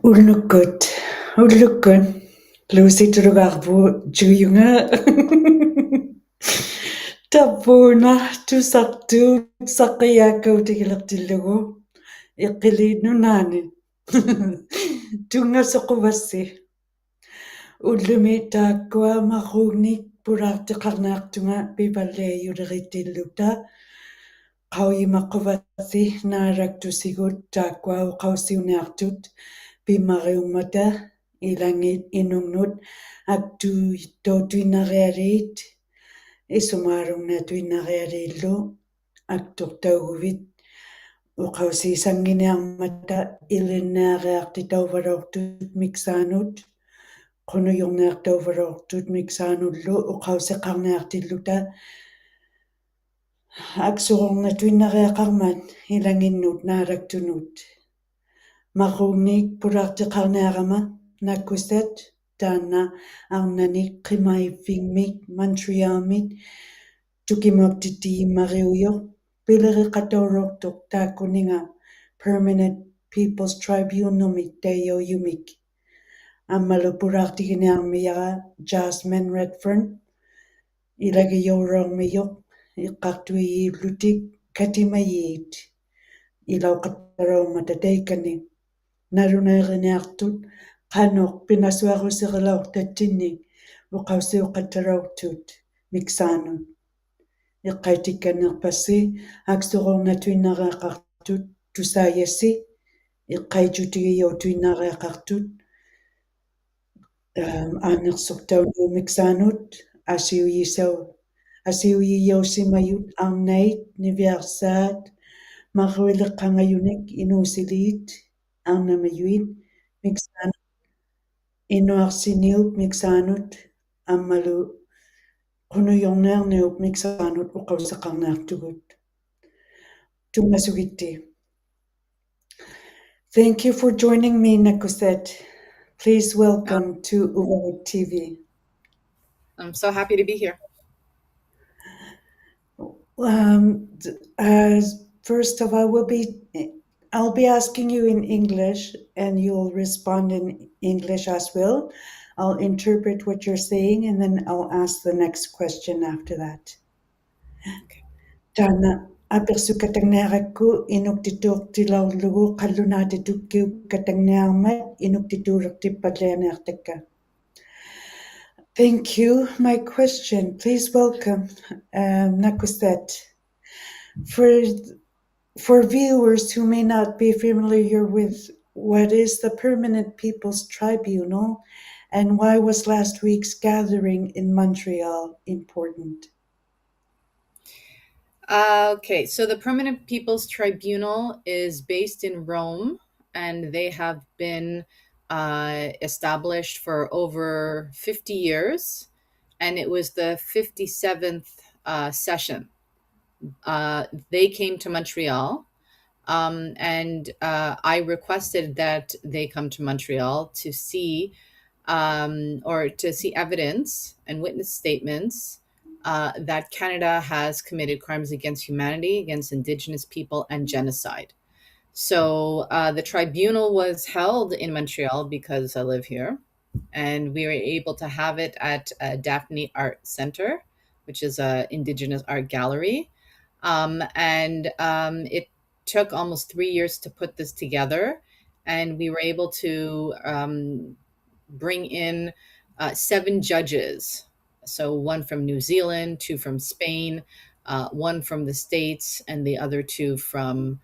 Uvagut, Lucy Tulugarjuk, Tapuna, Tusaqtuut, Saqiyakautikillertillugu, Iqqiliinnunaani, Tungasaquvassi, Ullumi taakkua marruugnik pulaartiqarnaartunga pipalliayulerittilluta, Qauyimaqquvassi naalaktusigut taakkuau qaussiuniartut pimariummata ilangit inunnut aktuittuinarialiit isumaalungnatuinarialiillu aktortauguvit uqausiisanginiarmata ilinnaariartitauvalortut miksaanut qunujorniartauvalortut miksaanullu uqauseqarniartilluta aksuornatuinariaqarmat ilanginnut naalaktunut marruugnik pulaartiqarniarama nakkusat taanna arnanik qimaivvimmik Montrealmit tukimaptitiimmariuyoq pileriqataulortoq taakkuninga Permanent People's Tribunalmik taioyumik ammalu pulaartiginiarmiyara Jasmine Redfern ilagiyourormiyoq iqqartuiyiillutik katimayiit ilauqattaruummata taikani nalunaeriniartut qanoq pinasuarusiqilauqtattinnik uqausiuqattaraurtut miksaanut iqqaitikkanerpassi aksuqornatuinariaqartut tusaayassi iqqaitutigiyotuinariaqartut aanersortaunu miksaanut asiuyiyausimayut arnait niviarsaat marruileqqangayunik inuusiliit arnamayuit miksaanut inuarsiniup miksaanut ammalu qunujorniarniup miksaanut uqauseqarniartugut tumasugitti. Thank you for joining me, Nakuset. Please welcome to Uvagut TV. I'm so happy to be here. First of all, I'll be asking you in English and you'll respond in English as well. I'll interpret what you're saying and then I'll ask the next question after that. Okay. Tana apersukatangnearakku inuktituuqtilaurlugu qallunaatitukkiukkatangnearmat inuktituulertippallianeartakka. Thank you. My question, please welcome Nakuset. For viewers who may not be familiar with what is the Permanent People's Tribunal and why was last week's gathering in Montreal important? Okay, so the Permanent People's Tribunal is based in Rome, and they have been established for over 50 years, and it was the 57th session. They came to Montreal, and I requested that they come to Montreal to see evidence and witness statements that Canada has committed crimes against humanity, against Indigenous people, and genocide. So the tribunal was held in Montreal because I live here, and we were able to have it at Daphne Art Center, which is an Indigenous art gallery. It took almost 3 years to put this together, and we were able to bring in 7 judges. So 1 from New Zealand, 2 from Spain, 1 from the States, and the other 2 from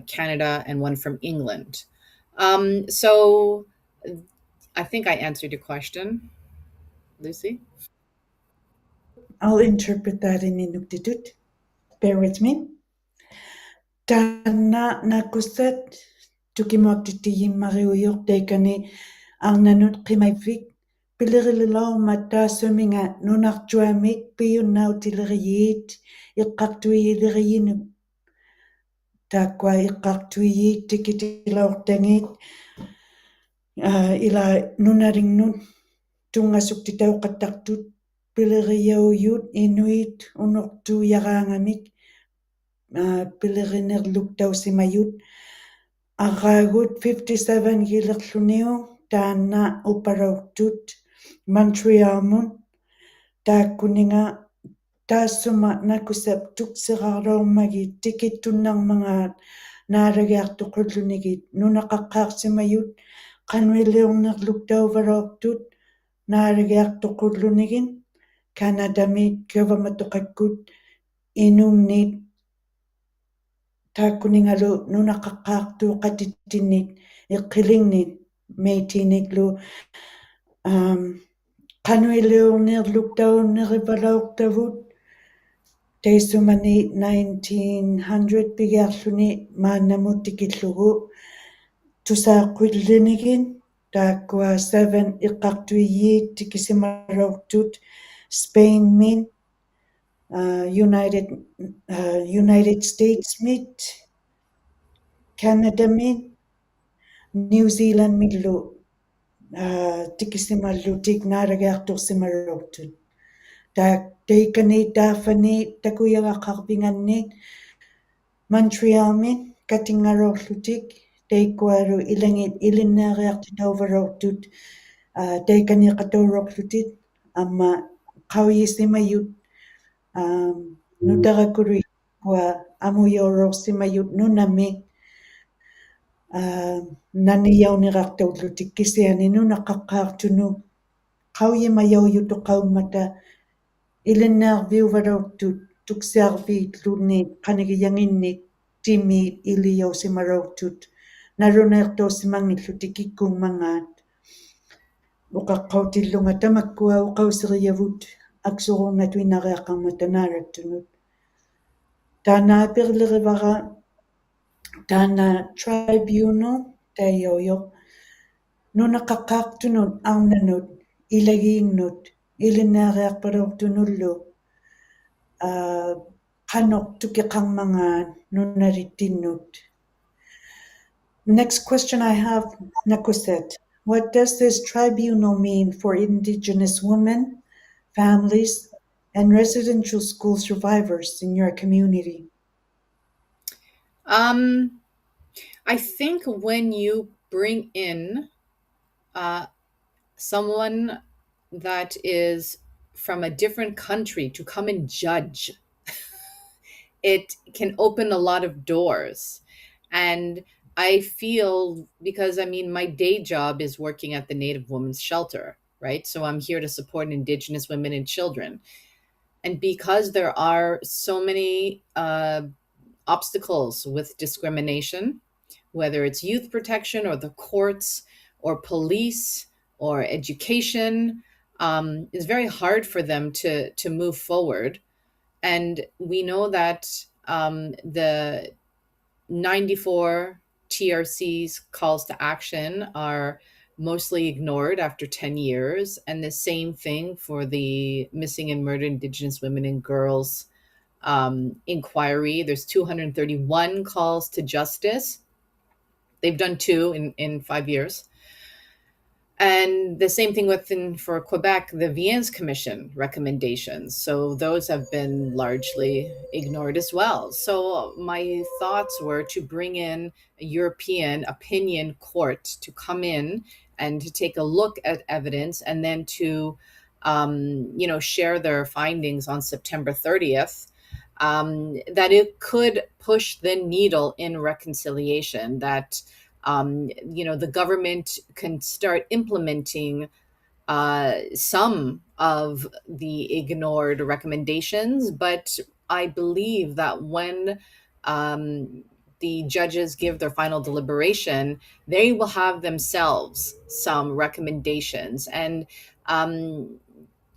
Canada, and 1 from England. So I think I answered your question, Lucy. I'll interpret that in Inuktitut. Bear with me. Tana Nakuset tukimaptitiimmariuyoq taikani arnanut qimaivvik pilerilaormat taassuminga nunartuamik piyunnautileriyiit iqqartuiyileriyinup taakkua iqqartuiyiit tikitilaortangiit ila nunalinnut tungassuktitauqattartut pileriyauyut inuit unortuuyaraangamik pilerinerluktausimayut Uvagut 57 gilerluniu taanna Uvagut Montrealmun taakkuninga taassuma nakusap tuqsiqarluormagit tikittunnarmangaat naalagiartoqullunigit nunaqaqqaarsimayut qanuiliornerluk tauvaluartut naalagiartoqullunigin Kanadamit kiovamatoqakkut inumnit taakkuningalu nunaqaqqaartuuqatittiniit iqqilinnit meitiniklu qanuiliornerluk taunneripalaortavut taissumani 1900 pigiarluni maannamut tikillugu Tusaqtuutinigin taakkua 7 iqqartuiyiit tikisimaluortut Spain min United States mit Canada mit New Zealand millu tikisimallutik naalagiartorsimaluortut taikani taafani takuyagaqarpinganni Montreal mit katingaluorlutik taikkualu ilangit ilinneeriartu tauvaluortut taikani qatuuruorlutit amma qauyisimayut nutarakului kua amuyuuruorsimayut nunami naniyaunirartaullutik kisiani nunaqqaqqaartunu qauyimayauyutoqaummata ilinnearviuvaluortut tuksiarviitluunniit qanigiyanginnit timiit iliyausimaluortut naluneertuusimangillutik ikkuummangaat uqaqqautillunga tamakkua uqauseriavut aksurunnatu inariaqqarmata naalattunut taanaaperlerivara taana tribunal taioyoq nunaqaqqaartunut arnanut ilagiinnut ilinneariarpaluortunullu qanoq tukiqarmangaat nunalittinnut. Next question I have, Nakuset. What does this tribunal mean for Indigenous women, families, and residential school survivors in your community? I think when you bring in someone that is from a different country to come and judge, it can open a lot of doors. And I feel, because I mean, my day job is working at the Native Women's Shelter, right? So I'm here to support Indigenous women and children. And because there are so many obstacles with discrimination, whether it's youth protection or the courts or police or education, it's very hard for them to move forward. And we know that the 94 TRC's calls to action are mostly ignored after 10 years. And the same thing for the missing and murdered Indigenous women and girls inquiry. There's 231 calls to justice. They've done 2 in 5 years. And the same thing for Quebec, the Viens Commission recommendations. So those have been largely ignored as well. So my thoughts were to bring in a European opinion court to come in and to take a look at evidence and then to, share their findings on September 30th. That it could push the needle in reconciliation, that the government can start implementing some of the ignored recommendations. But I believe that when the judges give their final deliberation, they will have themselves some recommendations. And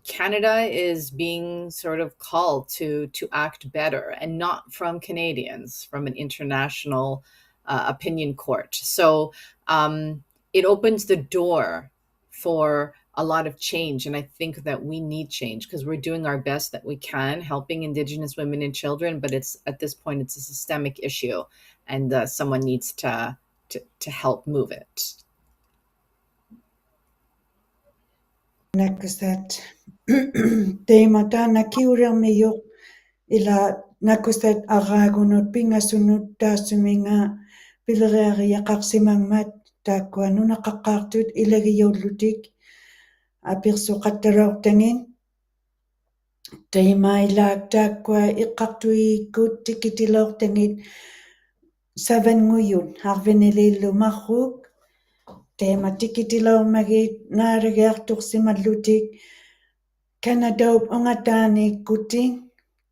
Canada is being sort of called to act better, and not from Canadians, from an international opinion court. So it opens the door for a lot of change. And I think that we need change because we're doing our best that we can, helping Indigenous women and children. But it's at this point, it's a systemic issue, and someone needs to help move it. Nakusat teemata nakiurermiyoq ila nakusat araagunut pingasunut taassuminga Pileriaqarsimangmat taakkua nunaqaqqaartut ilagiullutik apirsuqattaraortangin taimaailaak taakkua iqqartuiikkut tikitilaortangit savannguyut arviniliillumarruuk teema tikitilaormagit naalagiartorsimallutik Kanadaup ungataanikkuting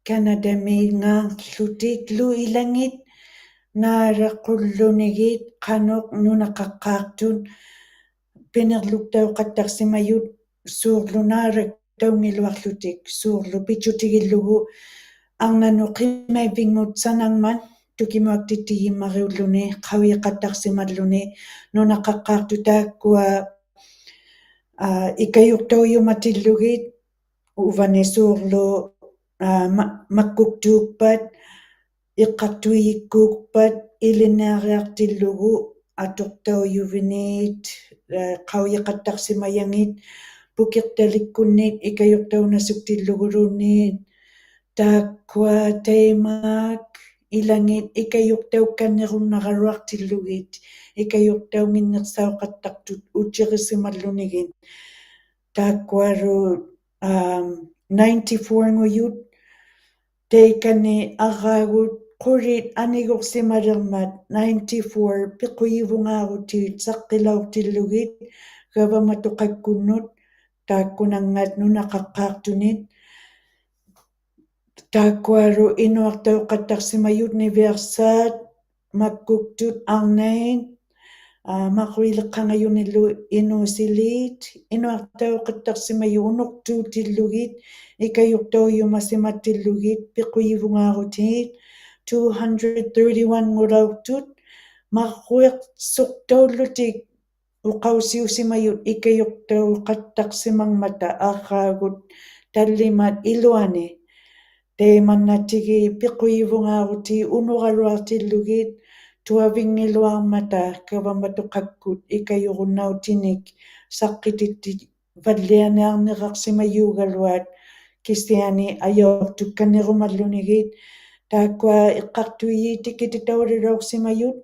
Kanadamiingaarlutik luilangit naalaqullunigit qanuq nunaqaqqaartut pinerluktauqattarsimayut suurlunaalak taungiluarlutik suurlu pitsutigillugu arnanu qimaivingmut sanangman tukimuaktittigimmariulluni qaviqattarsimalluni nunaqaqqaartu taakkua ikayurtauyumatillugit uvani suurlu makkuktuukpat iqqartuiyikkuukpat iliniariartillugu atortauyuviniit qaviqattarsimayangit pukirtalikkunnit ikayurtaunasuktilluguluunniit taakkua taimaak ilangit ikayurtaukkannerunnaqaruartillugit ikayurtaunginnersauqattartut uutiqisimallunigit taakkuaru 94-nguyut teikani arraagut qurit anigorsimalermat 94 piquyivungaarutit saqqilaurtillugit gavamatuqakkunnut taakkunangat nunaqaqqaartunit taakkuaru inuartauqattarsimayut niviarsaat makkuktut arnain maqruileqqangayunillu inuusiliit inuartauqattarsimayu unortuutillugit ikayurtauyumasimattillugit piquyivungaarutit 231 ngulaurtut marruiqsortaullutik uqausiusimayut ikayurtauqattarsimangmata aarraagut tallimat iluani teimannatigi piquyivungaaruti unuqaruartillugit tuavingiluarmata kavamatuqakkut ikayurunnautinik saqqititti vallianiarneqarsimayuugaluat kisiani ayortukkannerumallunigit taakkua iqqartuiyitikititauliraorsimayut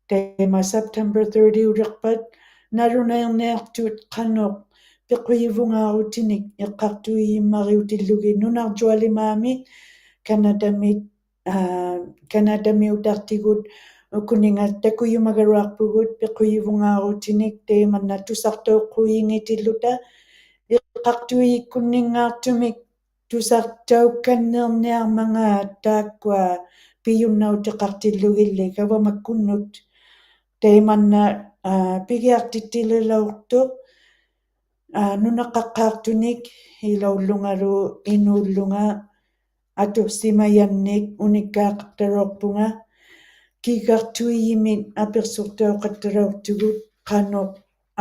teima September 30 uliqpat nalunaerniartut qanuq piquyivungaarutinik iqqartuiyimmariutillugit nunarjualimaami Kanadamiutartigut ukuninga takuyumagaruarpugut piquyivungaarutinik teimanna tusartauqquyiingitilluta iqqartuiyikkunningaartumik tusartaukkanneerniarmangaat taakkua piyunnautiqartillugilli kavamakkunnut teimanna pigiartittilalaurtuq nunaqaqqaartunik ilaullungalu inuullunga atursimayannik unikkaaqattaruarpunga kiigartuiyimit apirsurtauqattaraurtugut qanuq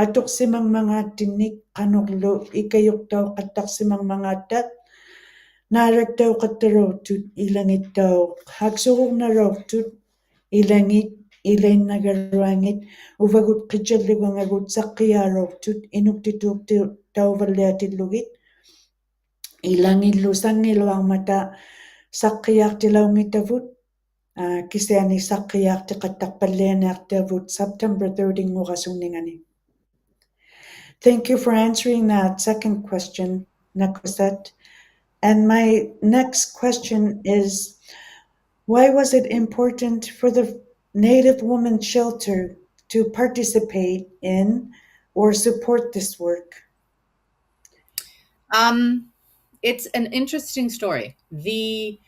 atorsimangmangaattinnik qanuqlu ikayurtauqattarsimangmangaatta naalaktauqattaraurtut ilangittauq haqsuqurnaraurtut ilangit ilainnagaruangit Uvagut qitsallugangagut saqqiyaaraurtut inuktituuqtauvalliatillugit ilangillu sangiluarmata saqqiyaartilaungitavut kisiani saqqiyaartiqattarpallianiartavut September 30 ngurasunningani. Thank you for answering that second question, Nakusat. And my next question is, why was it important for the Native Women's Shelter to participate in or support this work? It's an interesting story. The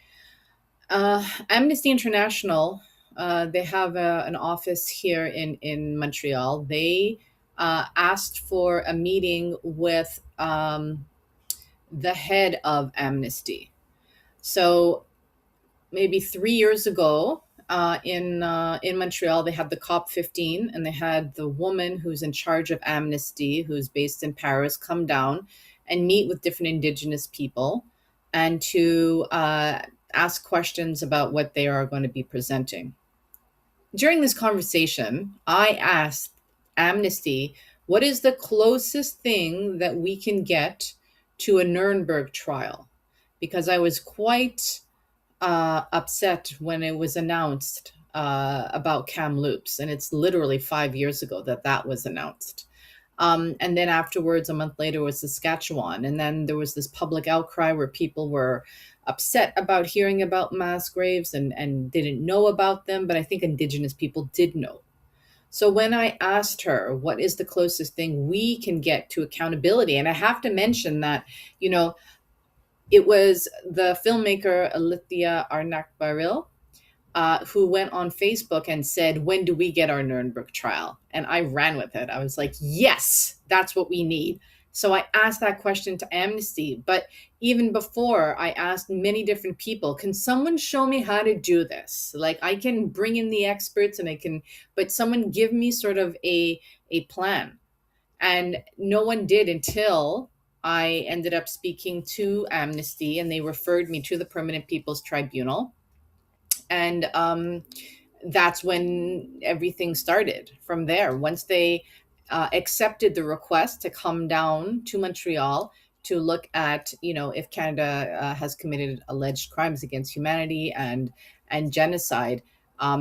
Amnesty International, they have an office here in Montreal. They asked for a meeting with the head of Amnesty. So maybe 3 years ago, in Montreal, they had the COP15, and they had the woman who's in charge of Amnesty, who's based in Paris, come down and meet with different Indigenous people and to ask questions about what they are going to be presenting. During this conversation, I asked Amnesty, what is the closest thing that we can get to a Nuremberg trial? Because I was quite upset when it was announced about Kamloops, and it's literally 5 years ago that was announced. And then afterwards, a month later, was Saskatchewan, and then there was this public outcry where people were upset about hearing about mass graves and didn't know about them, but I think Indigenous people did know. So when I asked her, what is the closest thing we can get to accountability? And I have to mention that, you know, it was the filmmaker Alithia Arnakbaril who went on Facebook and said, when do we get our Nuremberg trial? And I ran with it. I was like, yes, that's what we need. So I asked that question to Amnesty, but even before I asked many different people, can someone show me how to do this? Like, I can bring in the experts and but someone give me sort of a plan. And no one did until I ended up speaking to Amnesty, and they referred me to the Permanent People's Tribunal. And that's when everything started from there. Once they accepted the request to come down to Montreal to look at, you know, if Canada has committed alleged crimes against humanity and genocide,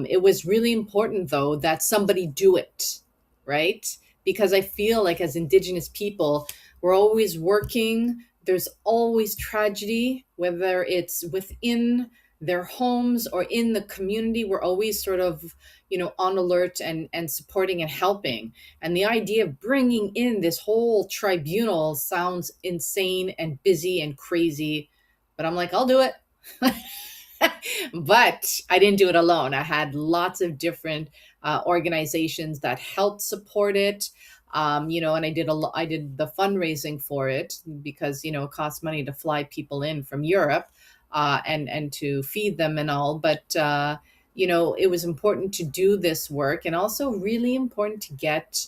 it was really important, though, that somebody do it, right? Because I feel like as Indigenous people, we're always working. There's always tragedy, whether it's within their homes or in the community. We're always sort of, you know, on alert and supporting and helping. And the idea of bringing in this whole tribunal sounds insane and busy and crazy, but I'm like, I'll do it. But I didn't do it alone. I had lots of different organizations that helped support it. You know, and I did the fundraising for it because, you know, it costs money to fly people in from Europe and to feed them and all. But, you know, it was important to do this work, and also really important to get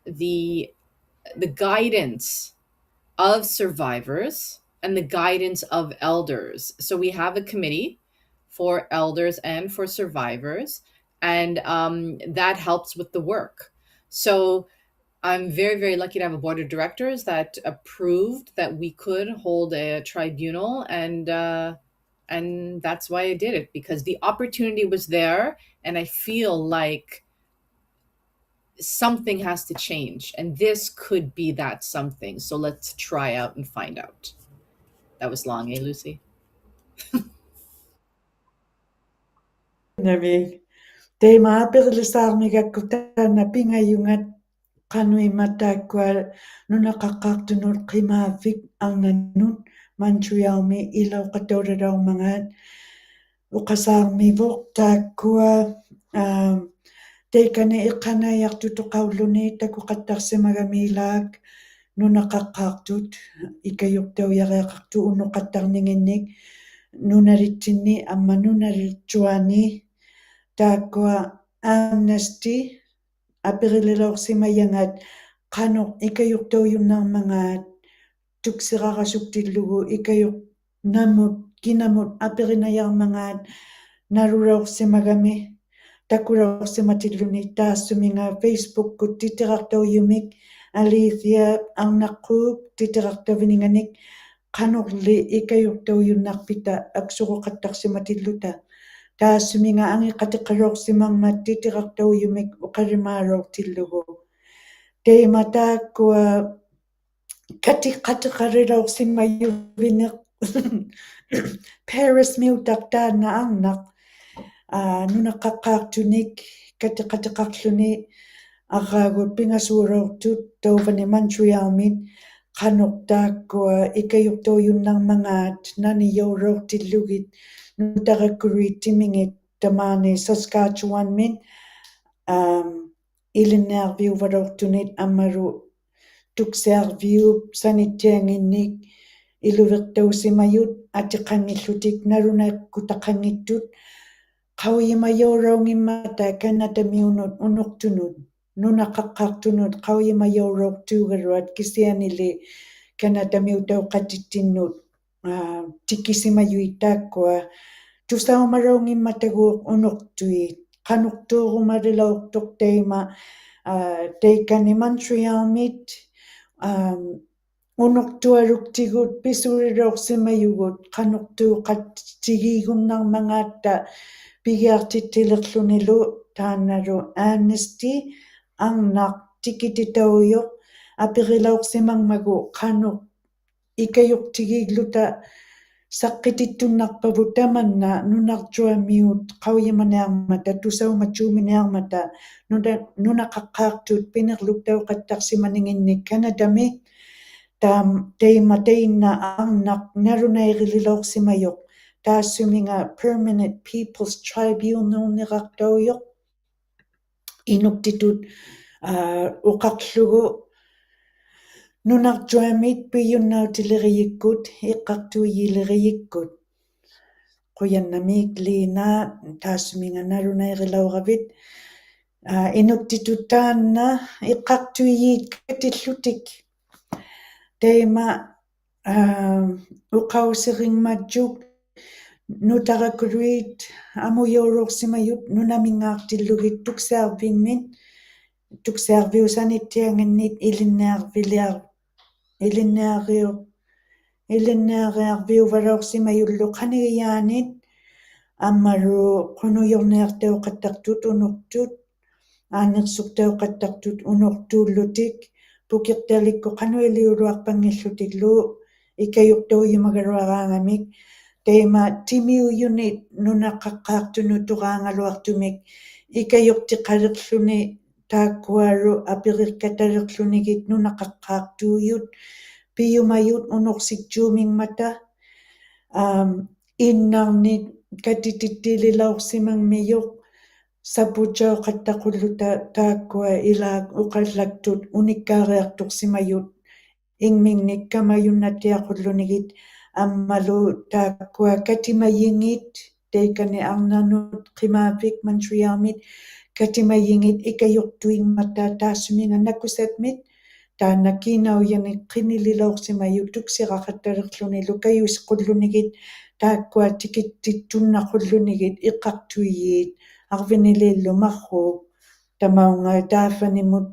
the guidance of survivors and the guidance of elders. So we have a committee for elders and for survivors, and that helps with the work. So I'm very, very lucky to have a board of directors that approved that we could hold a tribunal, and that's why I did it, because the opportunity was there, and I feel like something has to change, and this could be that something. So let's try out and find out. That was long, eh, Lucy? Navi. Tema perlisarmigakutana pingayungat kanui matakwa nunakakaktunut qimavik alnanut Montrealmi ilaw katoraraw mangat uqasarmivuq takkua teikani iqanayartutuqauluni takuqattarsimagamilaak nunaqaqqaartut ikayuqtauyareaqartu unuqattarninginnik nunalitsinni amma nunalitsuani takkua Amnesty aperililorsimayangat qanuq ikayuqtauyunnarmangaat tusaqtuut ikayuq kinamut aperinayarmangaat narurorsimagami takurorsimatilluni taassuminga Facebook-kut titiqartauyumik Alithia Arnaqquup titiqartavininganik qanuqli ikayuqtauyunnarpita aksuruqattarsimatilluta taassuminga angiqatiqalorsimangmat titiqartauyumik uqarimaaroortillugu teima taakkua katiqatiqarilorsimmayuvineq Paris miutaqtaanna arnaq nunaqaqqaartunik katiqatiqarluni arraagut pingasuuroortut tauvani Montrealmit qanuq taakkua ikayuqtauyunnarmangaat naniyooroortillugit nutarakkuriit timingit tamaani Saskatchewanmit ilinniarviuvalortunit ammaru tusaqtuut sanitianginnik iluviqtausimayut atiqangillutik narunakkutaqangittut qauyimayooroongimmata kanatamiunut unuqtunut nunaqaqqaartunut qauyimayooroortuugaruat kisianili kanatamiutauqatittinnut tikisimayuit taakkua tusaumaroongimmataguuq unuqtuit qanuqtuurumalilortuq teima teikani Montrealmit unuqtuaruktigut pisurilorsimayugut qanuqtuuqattigiigunnarmangaatta pigiartittilerlunilu taannalu aannisti arnaq tikititauyoq apirilauqsimangmagu qanuq ikayuqtigiigluta saqqitittunnarpavu tamanna nunarjuamiut qauyamaniarmata tusaumatsuuminiarmata nunaqaqqaartuut pinerluk tauqattarsimaninginnik Kanadami teima arnaq narunairililauqsimayoq taassuminga permanent people's tribunalnirartauyoq inuktitut uqarlugu nunarjuamit piyunnautileriyikkut iqqartuuyileriyikkut quyannamik Liina taassuminga narunairilauravit inuktitut taanna iqqartuuyiit katillutik teima uqausiringmatjuk nutarakuluit amuyauruorsimayut nunamingaartillugit tuksiarviusanittiangannit ilinniariarviuvalorsimayullu qanigiyaanit аммалу qunujorniartauqattartut unortut aanersuqtauqattartut unortuullутик pukirtalikku qanuiliuluarpangillutiklu ikayuqtauyumagaruaraangamik teima timiuyunit nunaqqaqqaartunu toraangaluartumik ikayuqtiqalerluni taakkuaru apirirkatalerlunigit nunaqaqqaartuuyut piyumayut unorsitsuumingmata innarnit katitittililauqsimangmiyoq sapuchauqattaqulluta taakkua ilaak uqallaktut unikkaariartorsimayut ingmingnik kamayunnatiaqullunigit аммалу тааккуа катимайингит тейкани арнарнут қимаавик Монтреалмит катимайингит икаюртуингмата таассуминга накусатмит таана кинауяник қинилилаорсимаю туксирақатталерлунилу каюисқуллунигит тааккуа тикиттитсуннақуллунигит иққартуиит арвинилииллу маррук тамаунга таафанимут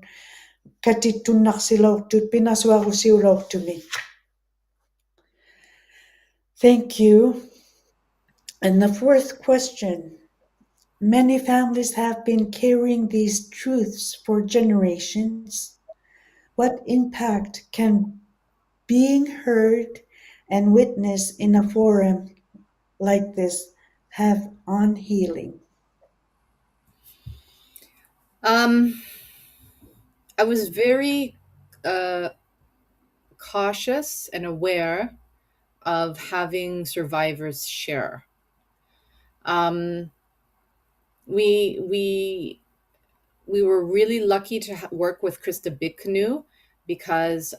катиттуннарсилаортут пинасуарусиулаортумик. Thank you. And the fourth question. Many families have been carrying these truths for generations. What impact can being heard and witnessed in a forum like this have on healing? I was very cautious and aware of having survivors share. We were really lucky to work with Krista Bidkanu because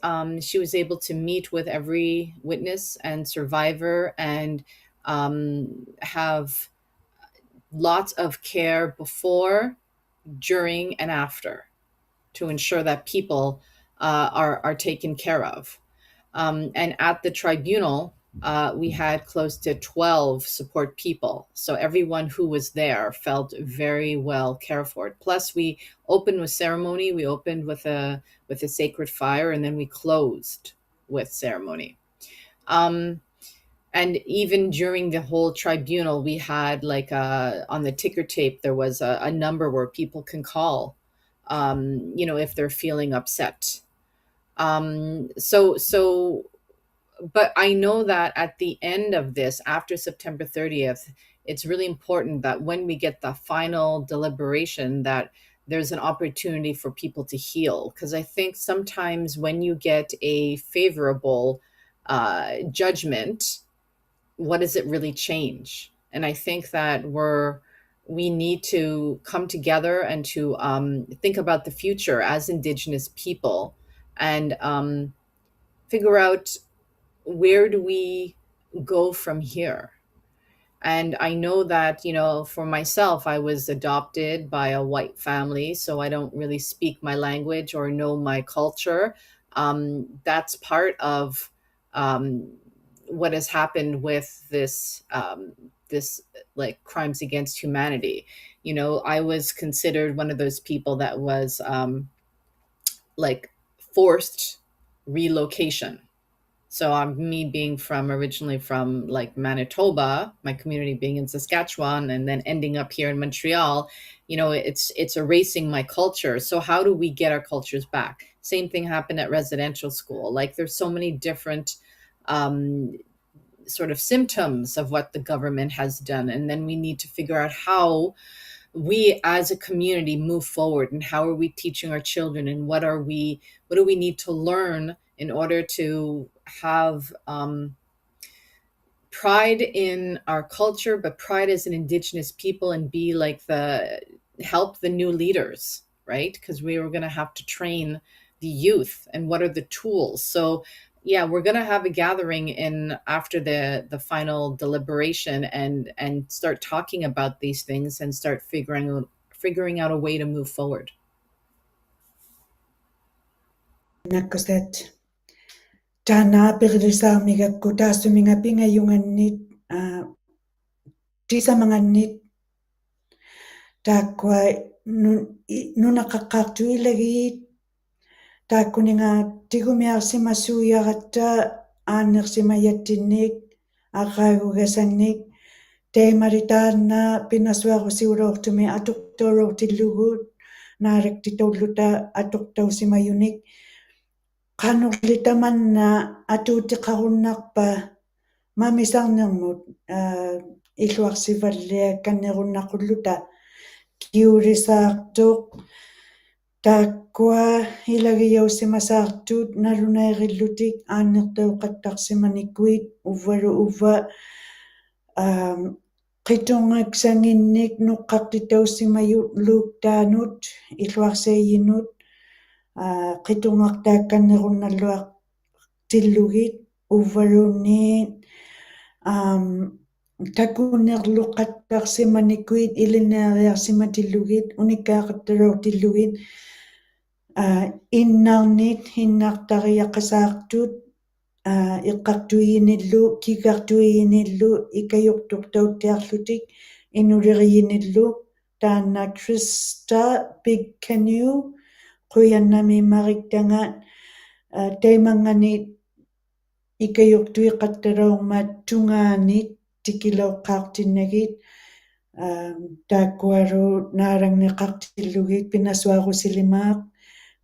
she was able to meet with every witness and survivor and have lots of care before, during, and after to ensure that people are taken care of. And at the tribunal, we had close to 12 support people. So everyone who was there felt very well cared for. Plus, we opened with ceremony. We opened with a sacred fire, and then we closed with ceremony. And even during the whole tribunal, we had on the ticker tape, there was a number where people can call, if they're feeling upset. But I know that at the end of this, after September 30th, it's really important that when we get the final deliberation, that there's an opportunity for people to heal. Because I think sometimes when you get a favorable judgment, what does it really change? And I think that we need to come together and to think about the future as Indigenous people and figure out, where do we go from here? And I know that, for myself, I was adopted by a white family, so I don't really speak my language or know my culture. That's part of what has happened with this crimes against humanity. I was considered one of those people that was forced relocation. So me being originally from like Manitoba, my community being in Saskatchewan, and then ending up here in Montreal, it's erasing my culture. So how do we get our cultures back? Same thing happened at residential school. Like there's so many different um, sort of symptoms of what the government has done, and then we need to figure out how we as a community move forward, and how are we teaching our children, and what do we need to learn in order to have pride in our culture, but pride as an Indigenous people, and be like help the new leaders, right? Because we were going to have to train the youth, and what are the tools. So yeah, we're going to have a gathering in after the final deliberation, and start talking about these things, and start figuring out a way to move forward. Nakkoset tana pigrisaamigakku taasumingapingayungannit tisamangannit taakwa nunaqaqqaartuilagit taakkuninga tigumiarsimasuuyaratta aannersimayattinnik aqaagugasangnik teemaritaanna pinasuarusiuloortumi atuqtuuruutilluguut naaraktitulluta atuqtausimayunik qanurlitamanna atuutiqarunnarpa mamisarnermut illuarsivallia kannerunnaqulluta kiulisaartuq taakkua ilagiaussimasaartuut nalunaerillutik aannertauqattarsimanikkuit uvvalu qitungaksanginnik nuqqartitaussimayut luuktaanut illuarseeyinut qitungartaakkannerunnalluartillugit uvvaluunniit takunnerluqqattarsimanikkuit ilineariarsimatillugit unikkaaqattaluortillugit innaartariaqasaartut iqqartuiinillu kikartuiinillu ikayurtuqtauttiarlutik inuliriyinillu taanna Krista Big Canoe quyannamiimmariktanga taimanganit ikayurtuiqattalaurmat tungaanit tikiloqqaartinnagit taakkuaru naalangneqartillugit pinasuarusilimaaq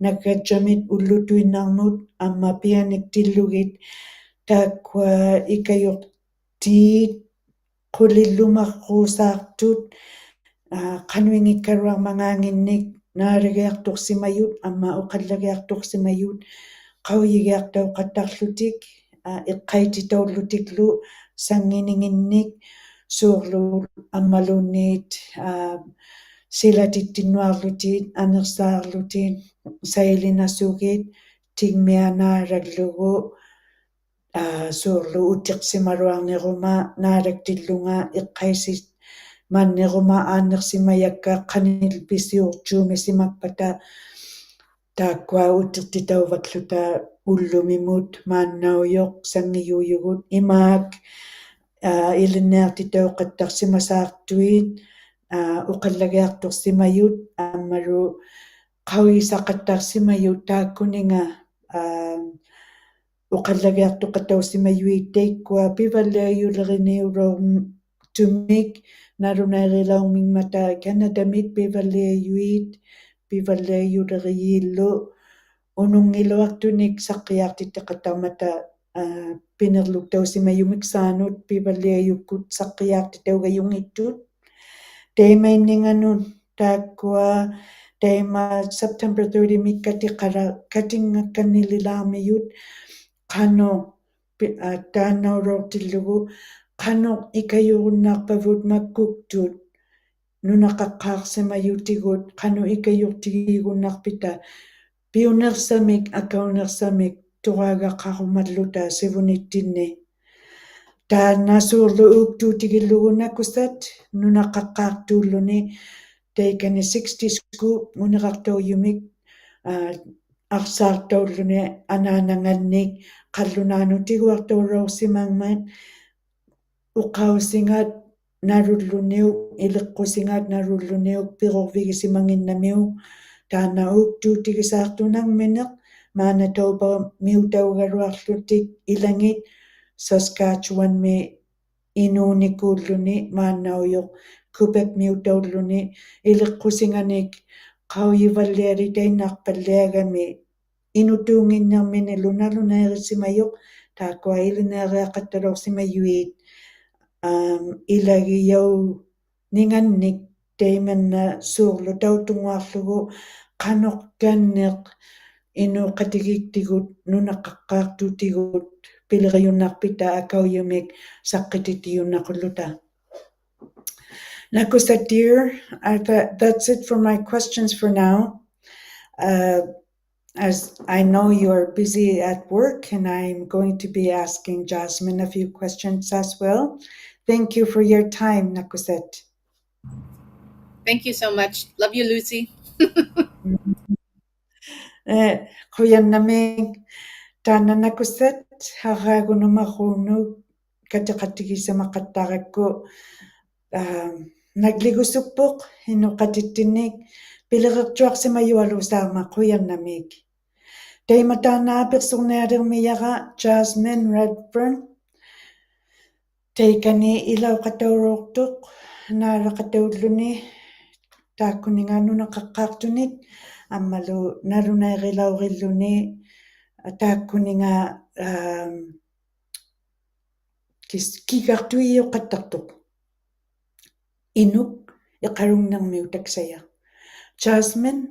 nakatsamit ullutuinnarmut amma pianiktillugit taakkua ikayurtiit qulillumarruusaartut qanuingikkaruarmangaanginnik naalagiartorsimayut amma uqallagiartorsimayut qauyigiartauqattarlutik iqqaititaullutiklu sangininginnik suurlu ammaluunniit silatittinnuarlutit anersaarlutit sailinasuugit tigmianaallallugu suurlu utiqsimaluarneruma naalaktillunga iqqaisit manneruma aannersimayakkaa qanilpisiurtuumisimakpata taakkua utiqtitauvatluta ullumimut maannauyoq sangiyuuyugut imaak ilineartitauqattarsimasaartuit uqallagiartorsimayut ammalu qauyisaqattarsimayut taakkuninga uqallagiartoqatausimayuit taikkua pivalliayuleriniuloortumik nalunaerilaumingmata Kanadamit pivalliayuleriyillu unungiluartunik saqqiartitteqatarmata pinerluktausimayumik saanut pivalliayukkut saqqiartitaugayungittut taimainninganut taakkua taima September 30 mikkatiqala katingakkannililaarmiyut qanu taannauloortillugu qanu ikayurunnarpavut makkuktut nunaqaqqaarsimayutigut qanu ikayurtigigunnarpita piunersamik akaunersamik tuqaagaqqarumalluta sivunittinni taannasuurlu uuktuutigillugu nakkusat nunaqaqqaartuulluni taikani 60 scoop muniqartauyumik arsaartaulluni anaanangannik qallunaanutiguartaullaorsimangmat uqausingat nalulluniuq iliqqusingat nalulluniuq piqorvigisimanginnamiuq taana uuktuutigisaartunarmineq Manitoba miutaugaruarlutik ilangit Saskatchewan inuunikuulluni maannauyoq Quebec miutaulluni iliqqusinganik qauyuvalliari tainnaarpalliagami inutuunginnermini lunalunaerisimayoq taakkua ilineeriaqattalorsimayuit ilagiyau ningannik taimanna suurlu tautunguarlugu qanoq inuqatigiktigut nunaqqaqqaartutigut pileriunnarpita akauyumik saqqititiunnaqulluta. Nakusat dear, that's it for my questions for now. As I know you are busy at work, and I'm going to be asking Jasmine a few questions as well. Thank you for your time, Nakusat. Thank you so much. Love you, Lucy. Quyannamik taana Nakusat haqaagunumarruunu kateqattigisamaqattarakku nagligusuppoq inuqatittinnik pileqertuarsimayualuusaarma quyannamik taimataanaapersornialermiyara Jasmine Redfern taikani ilauqatauruortuq naaleqataulluni taakkuningaannuneqaqqaartunit ammalu nalunaerilauqilluni taakkuninga kigartuiuqattartuq inuk iqarunnermiu taksaya. Jasmine,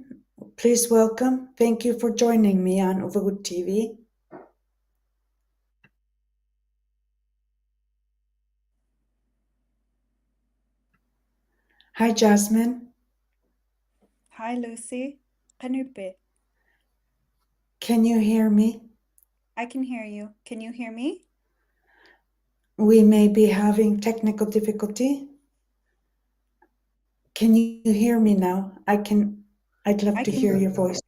please welcome. Thank you for joining me on Uvagut TV. Hi, Jasmine. Hi, Lucy. Qanupe. Can you hear me? I can hear you. Can you hear me? We may be having technical difficulty. Can you hear me now? I'd love to hear your voice.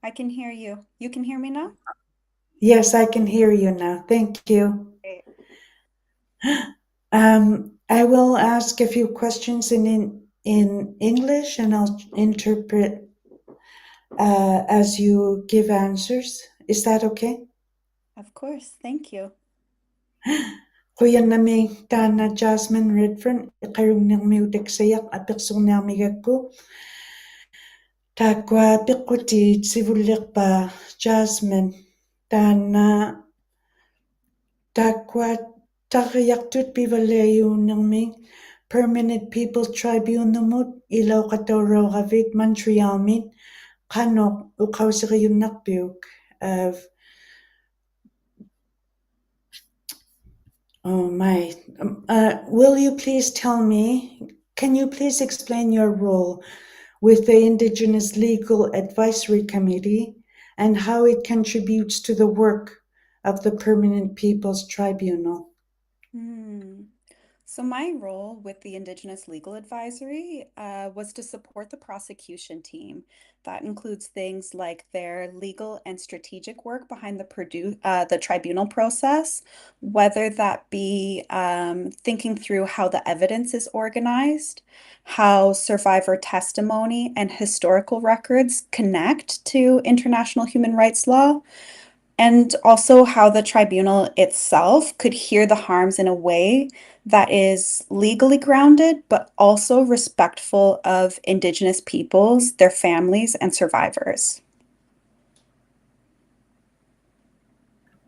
I can hear you. You can hear me now? Yes, I can hear you now. Thank you. Great. I will ask a few questions in English, and I'll interpret as you give answers. Is that okay? Of course. Thank you. Quyannami taana Jasmine Redfern iqarunnermiutaksayaq apersorniarmigakku taakkua piqqutiit sivulliqpa Jasmine taana taakkua tarriartut pivalliayuunnermi Permanent People's Tribunalmut ilauqataurauravit Montrealmit qanoq uqauseriunnarpiuk of Oh my. Will you please tell me, can you please explain your role with the Indigenous Legal Advisory Committee and how it contributes to the work of the Permanent People's Tribunal? So my role with the Indigenous Legal Advisory was to support the prosecution team. That includes things like their legal and strategic work behind the tribunal process, whether that be thinking through how the evidence is organized, how survivor testimony and historical records connect to international human rights law, and also how the tribunal itself could hear the harms in a way that is legally grounded, but also respectful of Indigenous peoples, their families, and survivors.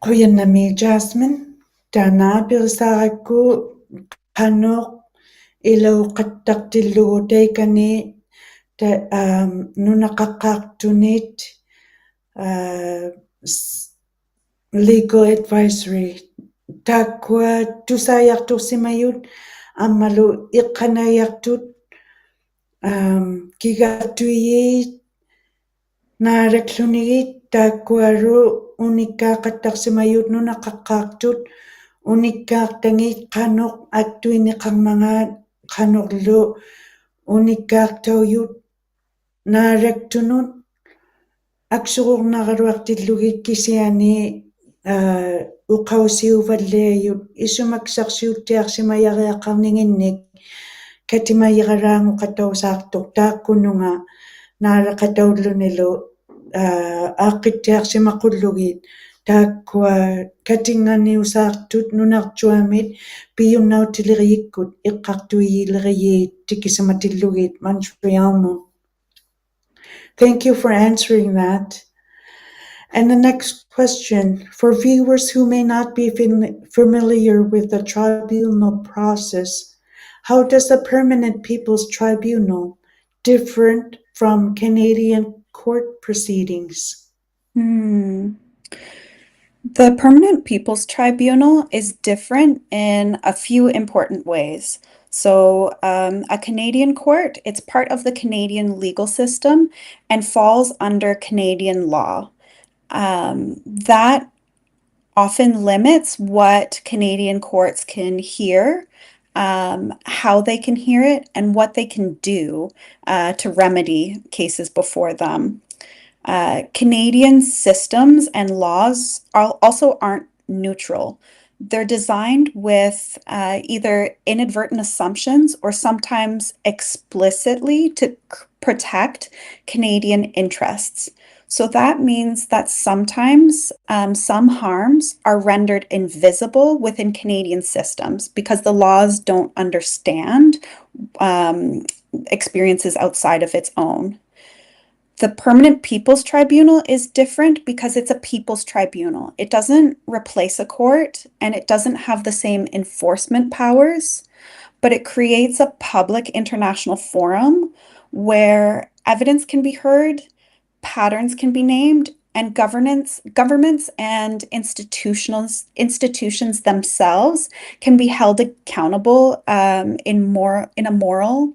Quyannami Jasmine, taana pirsaarakku qanoq ilauqattartillugu taikani nunaqaqqaartunit legal advisory taakkua tusaajartursimayut ammalu iqqanayartut kigartuiit naalaklunigit taakkuaru unikkaaqattarsimayut nunaqaqqaartut unikkaartangit qanoq attuiniqarmangaat qanorlu unikkaartauyut naalaktunut aksuqornaraluartillugit kisiani uqausiuvalliayut isumaksarsiuttiarsimayariaqarninginnik katimayiralaanguqatausaartuq taakkununga naalaqataullunilu ааққиттиарсимақуллугит тааккуа катингааниусаартут нунарчуамит пиюннаутилерииккут эққартуигилериит тикисаматиллугит Montrealну. Thank you for answering that. And the next question, for viewers who may not be familiar with the tribunal process, how does the Permanent People's Tribunal different from Canadian court proceedings? The Permanent People's Tribunal is different in a few important ways. So, a Canadian court, it's part of the Canadian legal system and falls under Canadian law. That often limits what Canadian courts can hear, how they can hear it, and what they can do to remedy cases before them. Canadian systems and laws also aren't neutral. They're designed with either inadvertent assumptions or sometimes explicitly to protect Canadian interests. So that means that sometimes some harms are rendered invisible within Canadian systems because the laws don't understand experiences outside of its own. The Permanent People's Tribunal is different because it's a people's tribunal. It doesn't replace a court and it doesn't have the same enforcement powers, but it creates a public international forum where evidence can be heard, patterns can be named, and governments and institutions themselves can be held accountable in a moral,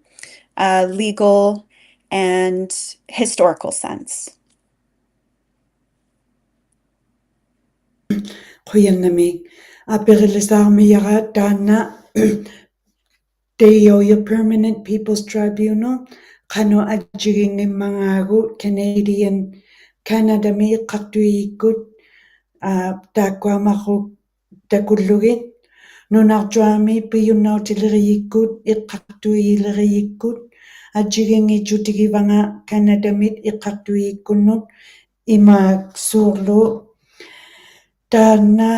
legal, and historical sense. Quyannami aperillisaarmiyara taanna Teioya Permanent People's Tribunal qanu ajigingimangaagu Canada-mi iqqartuigikkut taakkuamaquk takullugit nunartuami piyunnautilerigikkut iqqartuigilerigikkut ajigingitsutigivanga Canada-mit iqqartuigikkunnut imaak suurlu taanna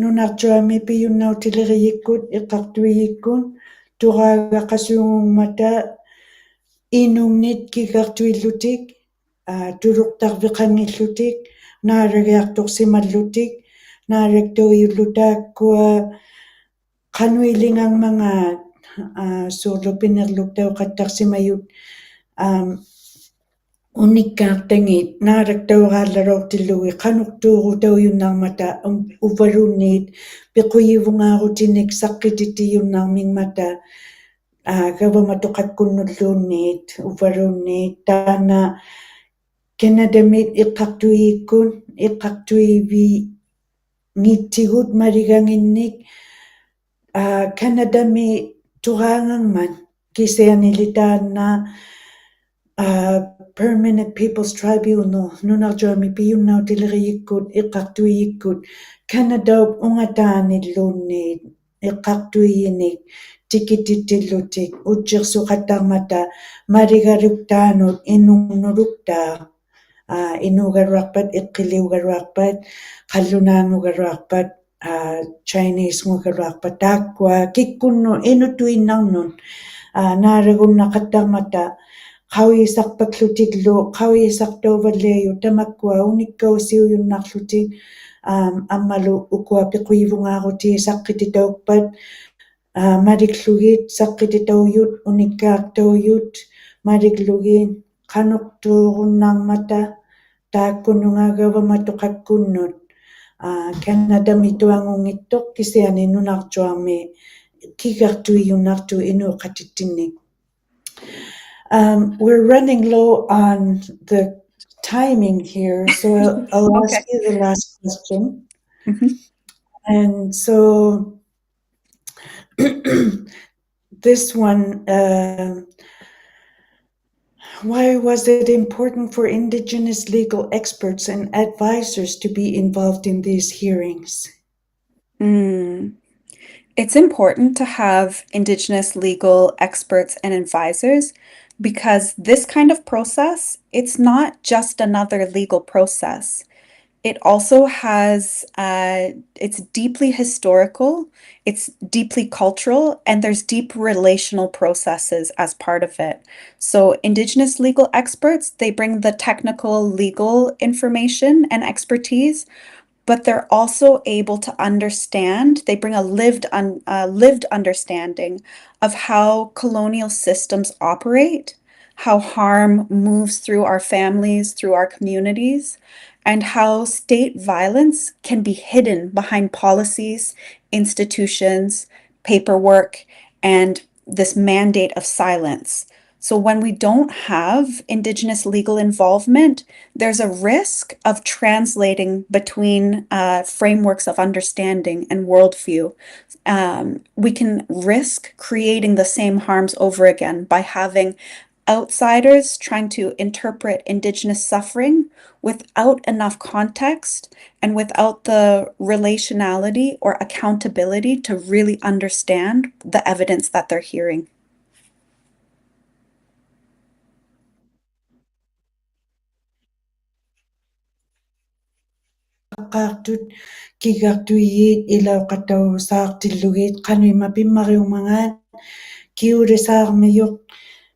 nunartuami piyunnautilerigikkut iqqartuigikkun tuqaagaqasuungungmata inungnit kikartuillutik tuluqtarviqangillutik naaragiartorsimallutik naaraktuiullutaakkua qanuilingangmangaat suurlupinerluktau qattarsimayut unikkaartangit naaraktauqaallarortillugi qanuqtuurutauyunnarmata uvalunniit piquyivungaarutinnik saqqititiyunnarmingmata gavamatoqakkunnulluunniit uvalunniit taana Canada-mit iqqartuigikkun iqqartuivi ngittigut maliganginnik Canada-mi tuqaangangman kisianilitaanna Permanent People's Tribunal nunartuami piyunnautilerigikkut iqqartuigikkut Canada-up ungataanilluunniit iqqartuiginik tikitittillutik utsersuqattarmata maligaluktaanut inunnuluktaa inugaruarpat iqqiliugaruarpat qallunaangugaruarpat Chinese-ngugaruarpat taakkua kikkunnu inutuinnarnun naaragunnaqattarmata qaviisarpaklutiklu qaviisartauvalliayu tamakkua unikkausiuyunnarlutik ammalu ukua piquyivungaaruti saqqititaukpat maliklugit saqqititauyut unikkaartauyut maliklugit qanuqtuurunnarmata taakkunungagavamatoqakkunnut Canada-mi tuangungittoq kisiani nunartuarmi kikartuiyunnartu inuuqatittinnik. We're running low on the timing here, so I'll ask you the last question. And so this one, why was it important for Indigenous legal experts and advisors to be involved in these hearings? It's important to have Indigenous legal experts and advisors because this kind of process, it's not just another legal process. It also has, it's deeply historical, it's deeply cultural, and there's deep relational processes as part of it. So Indigenous legal experts, they bring the technical legal information and expertise, but they're also able to understand, they bring a lived understanding of how colonial systems operate, how harm moves through our families, through our communities, and how state violence can be hidden behind policies, institutions, paperwork, and this mandate of silence. So when we don't have Indigenous legal involvement, there's a risk of translating between frameworks of understanding and worldview. We can risk creating the same harms over again by having outsiders trying to interpret Indigenous suffering without enough context and without the relationality or accountability to really understand the evidence that they're hearing. Tusaqtuut kigartuiit ilauqattausaartillugiit qanuima pimmariumangaat kiurisaarmiyuq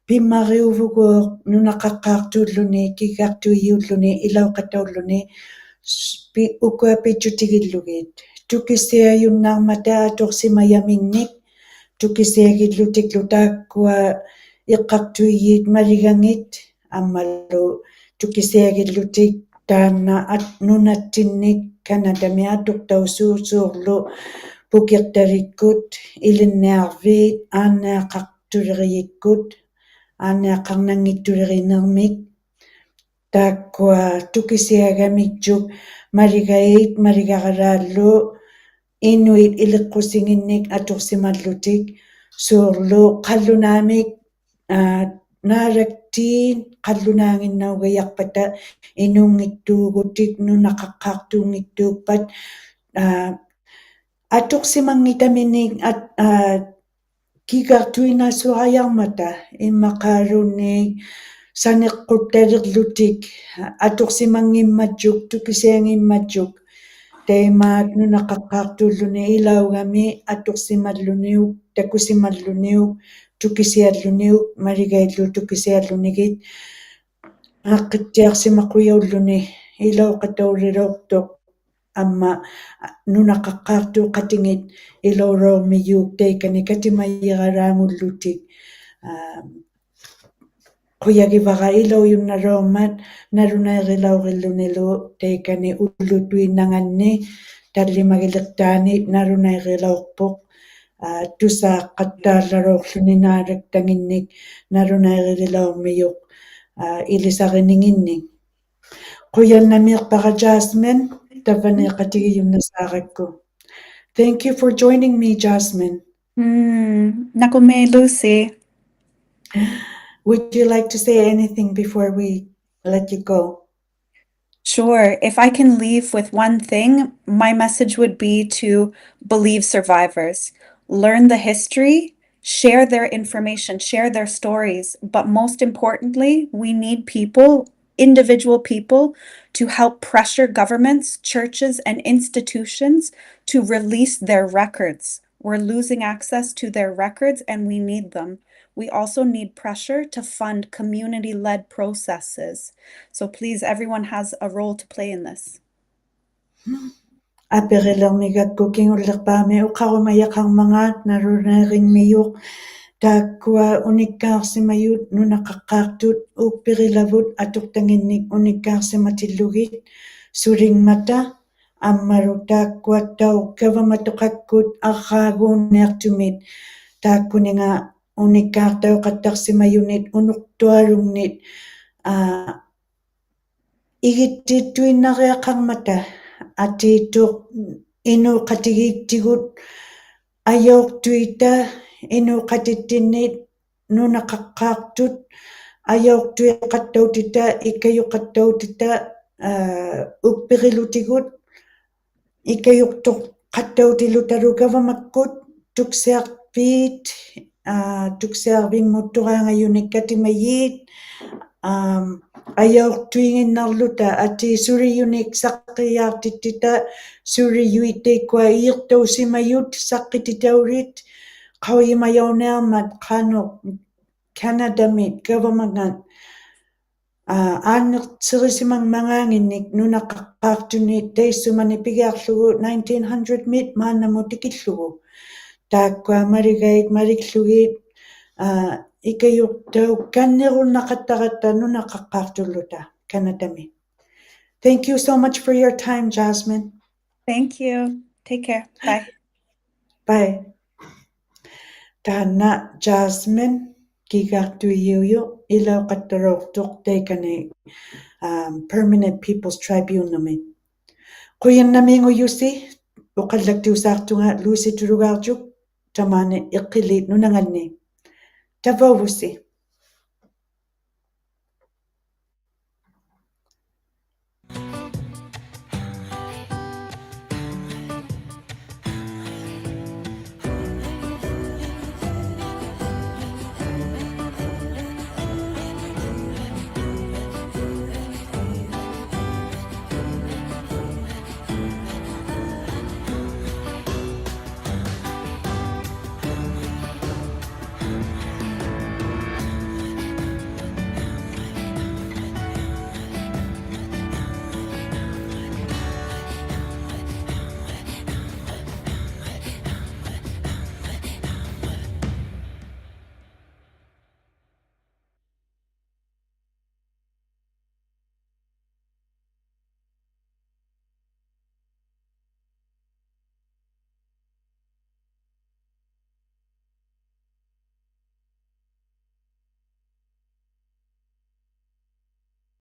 pimmariuvuguuq nunaqaqqaartuulluni kigartuiulluni ilauqattaulluni ukua pitchutigillugiit tukisiayunnaarmata atorsimayamingnik tukisiagillutiklu taakkua iqqartuiit maligangit ammalu tukisiagillutik taanna nunatsinnik Kanadami atuqtausuusuurlu pukiqtarikkut ilinniarviit aanniaqartuleriyikkut aanniaqarnanngittulerininermik taakkua tukisiagamitjuk maligait maligaralaallu Inuit iliqqusinginnik atorsimallutik suurlu qallunaamik naaraktiin qallunaanginnaugajarpata inuungittuugutik nunaqaqqaartuungittuuppat atorsimangitaminik kigartuinassuaqajarmata immaqaaluunniik saneqquttalirlutik atorsimangimmatjuk tukisiangimmatjuk taimaat nunaqaqqaartuulluni ilaugami atorsimalluniuk takusimalluniuk tukisialluniuk maligaillu tukisiallunigit aaqqittiarsimaquiulluni ilauqataulilortoq amma nunaqaqqaartuu qatingit ilauroormiyuuk taikani katimayiralaangullutik quyagivara ilauyunnaroormat nalunairilaurillunilu taikani ullutuinnanganni tallimagiliqtaanit nalunairilaurpoq tusaaqattaallaroorluni naalaktanginnik nalunairililaurmiyuq ilisarininginnik quyannamiiqpaqa Jasmine tavaneeqatigiyunnasaarakku. Thank you for joining me, Jasmine. Nakume Lucy. Would you like to say anything before we let you go? Sure. If I can leave with one thing, my message would be to believe survivors, learn the history, share their information, share their stories. But most importantly, we need people, individual people, to help pressure governments, churches, and institutions to release their records. We're losing access to their records and we need them. We also need pressure to fund community-led processes. So please, everyone has a role to play in this. Aperelermigakku kingullerpaami uqarumayaqarmangaat nalunaeringmiyuq taakkua unikkaarsimayut nunaqaqqaartut uupirilavut atuqtanginnik unikkaarsimatillugit sulingmata ammalu taakkuattau kavamatoqakkut arraaguunniartumit taakkuninga unikkaartauqattarsimayunit unuqtualungnit igittiittuinnariaqarmata atiituq inuuqatigiiktigut ajortuita inuuqatittinnit nunaqaqqaartut ajortuiqattautita ikkayuqattautita uppirilutigut ikkayuqtoq qattautilutalu gavamakkut tusaqtuut tuqsiarvingmuttuqaangayunik ajortuinginnarluta ati suriyunik saqqiyaartittita suriyuitikua iirtausimayut saqqititaurit qawimayorniarmat qaanoq Canadamit governmentat aanertserisimangmangaanginnik nunaqqaqqaartuni taissumani pigiarlugu 1900 mit maannamu tikillugu taakkua marigait mariklugiit ikayurtau kannirunnaqattaqatta nunaqqaqqaartulluta Canadami. Thank you so much for your time, Jasmine. Thank you. Take care. Bye. Bye. Taanna Jasmine kiigaartuiuyu ilauqattaruortuq taikani Permanent People's Tribunal. Quyannamiinguyusi uqallaktiusaartunga Lucy Tulugarjuk tamaani iqqiliit nunanganni. Tavauvusi.